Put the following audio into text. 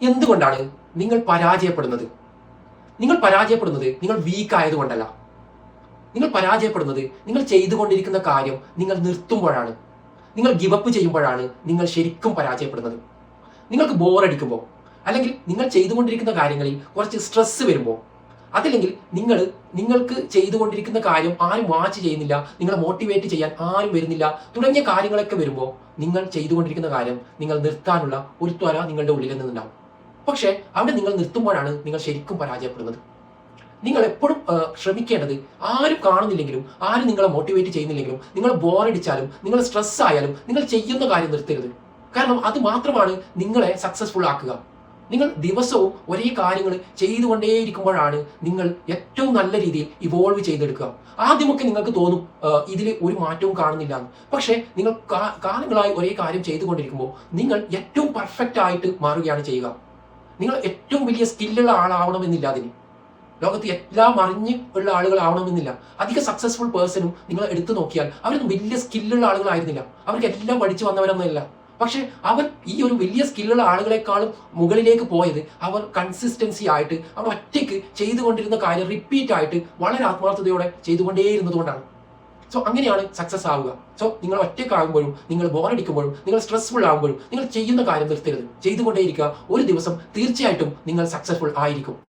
എന്തുകൊണ്ടാണ് നിങ്ങൾ പരാജയപ്പെടുന്നത്? നിങ്ങൾ പരാജയപ്പെടുന്നത് നിങ്ങൾ വീക്ക് ആയതുകൊണ്ടല്ല. നിങ്ങൾ പരാജയപ്പെടുന്നത് നിങ്ങൾ ചെയ്തുകൊണ്ടിരിക്കുന്ന കാര്യം നിങ്ങൾ നിർത്തുമ്പോഴാണ്. നിങ്ങൾ ഗിവപ്പ് ചെയ്യുമ്പോഴാണ് നിങ്ങൾ ശരിക്കും പരാജയപ്പെടുന്നത്. നിങ്ങൾക്ക് ബോറടിക്കുമ്പോൾ, അല്ലെങ്കിൽ നിങ്ങൾ ചെയ്തുകൊണ്ടിരിക്കുന്ന കാര്യങ്ങളിൽ കുറച്ച് സ്ട്രെസ് വരുമ്പോൾ, അതല്ലെങ്കിൽ നിങ്ങൾക്ക് ചെയ്തുകൊണ്ടിരിക്കുന്ന കാര്യം ആരും വാച്ച് ചെയ്യുന്നില്ല, നിങ്ങളെ മോട്ടിവേറ്റ് ചെയ്യാൻ ആരും വരുന്നില്ല തുടങ്ങിയ കാര്യങ്ങളൊക്കെ വരുമ്പോൾ നിങ്ങൾ ചെയ്തുകൊണ്ടിരിക്കുന്ന കാര്യം നിങ്ങൾ നിർത്താനുള്ള ഒരു ത്വര നിങ്ങളുടെ ഉള്ളിൽ നിന്നുണ്ടാവും. പക്ഷേ അവിടെ നിങ്ങൾ നിർത്തുമ്പോഴാണ് നിങ്ങൾ ശരിക്കും പരാജയപ്പെടുന്നത്. നിങ്ങൾ എപ്പോഴും ശ്രമിക്കേണ്ടത്, ആരും കാണുന്നില്ലെങ്കിലും ആരും നിങ്ങളെ മോട്ടിവേറ്റ് ചെയ്യുന്നില്ലെങ്കിലും നിങ്ങൾ ബോറടിച്ചാലും നിങ്ങൾ സ്ട്രെസ് ആയാലും നിങ്ങൾ ചെയ്യുന്ന കാര്യം നിർത്തരുത്. കാരണം അത് മാത്രമാണ് നിങ്ങളെ സക്സസ്ഫുൾ ആക്കുക. നിങ്ങൾ ദിവസവും ഒരേ കാര്യങ്ങൾ ചെയ്തുകൊണ്ടേയിരിക്കുമ്പോഴാണ് നിങ്ങൾ ഏറ്റവും നല്ല രീതിയിൽ ഇവോൾവ് ചെയ്തെടുക്കുക. ആദ്യമൊക്കെ നിങ്ങൾക്ക് തോന്നും ഇതിൽ ഒരു മാറ്റവും കാണുന്നില്ല എന്ന്. പക്ഷേ നിങ്ങൾ കാലങ്ങളായി ഒരേ കാര്യം ചെയ്തുകൊണ്ടിരിക്കുമ്പോൾ നിങ്ങൾ ഏറ്റവും പെർഫെക്റ്റ് ആയിട്ട് മാറുകയാണ് ചെയ്യുക. നിങ്ങൾ ഏറ്റവും വലിയ സ്കില്ലുള്ള ആളാവണമെന്നില്ല അതിന്. ലോകത്ത് എല്ലാം അറിഞ്ഞ് ഉള്ള ആളുകളാവണമെന്നില്ല. അധിക സക്സസ്ഫുൾ പേഴ്സണും നിങ്ങൾ എടുത്തു നോക്കിയാൽ അവരൊന്നും വലിയ സ്കില്ലുള്ള ആളുകളായിരുന്നില്ല. അവർക്ക് എല്ലാം പഠിച്ചു വന്നവരൊന്നുമില്ല. പക്ഷെ അവർ ഈ ഒരു വലിയ സ്കില്ലുള്ള ആളുകളെക്കാളും മുകളിലേക്ക് പോയത് അവർ കൺസിസ്റ്റൻസി ആയിട്ട് അവർ ഒറ്റയ്ക്ക് ചെയ്തുകൊണ്ടിരുന്ന കാര്യം റിപ്പീറ്റ് ആയിട്ട് വളരെ ആത്മാർത്ഥതയോടെ ചെയ്തുകൊണ്ടേയിരുന്നത് കൊണ്ടാണ്. സോ അങ്ങനെയാണ് സക്സസ് ആവുക. സോ നിങ്ങൾ ഒറ്റയ്ക്കാകുമ്പോഴും നിങ്ങൾ ബോറടിക്കുമ്പോഴും നിങ്ങൾ സ്ട്രെസ്ഫുൾ ആകുമ്പോഴും നിങ്ങൾ ചെയ്യുന്ന കാര്യം നിർത്തരുത്. ചെയ്തുകൊണ്ടേയിരിക്കുക. ഒരു ദിവസം തീർച്ചയായിട്ടും നിങ്ങൾ സക്സസ്ഫുൾ ആയിരിക്കും.